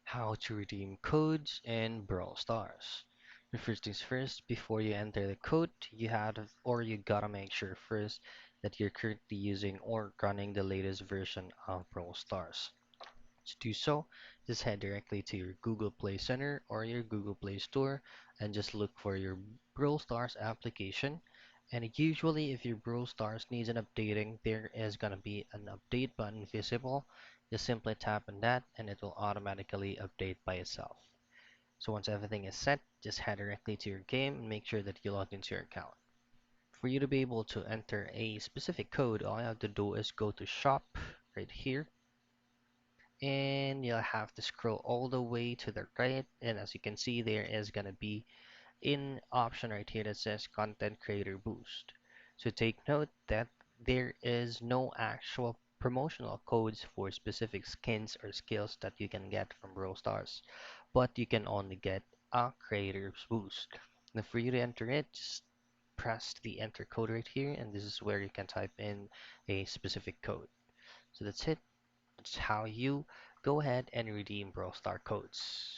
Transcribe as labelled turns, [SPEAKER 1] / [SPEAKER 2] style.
[SPEAKER 1] How to redeem codes in Brawl Stars. The first things first, before you enter the code, you gotta make sure first that you're currently using or running the latest version of Brawl Stars. To do so, just head directly to your Google Play Center or your Google Play Store and just look for your Brawl Stars application. And usually, if your Brawl Stars needs an updating, there is gonna be an update button visible. Just simply tap on that and it will automatically update by itself. So once everything is set, just head directly to your game and make sure that you log into your account. For you to be able to enter a specific code, all you have to do is go to shop right here, and you'll have to scroll all the way to the right, and as you can see, there is going to be an option right here that says content creator boost. So take note that there is no actual promotional codes for specific skins or skills that you can get from Brawl Stars, but you can only get a creator's boost. Now for you to enter it, just press the enter code right here, and this is where you can type in a specific code. So that's it. That's how you go ahead and redeem Brawl Star codes.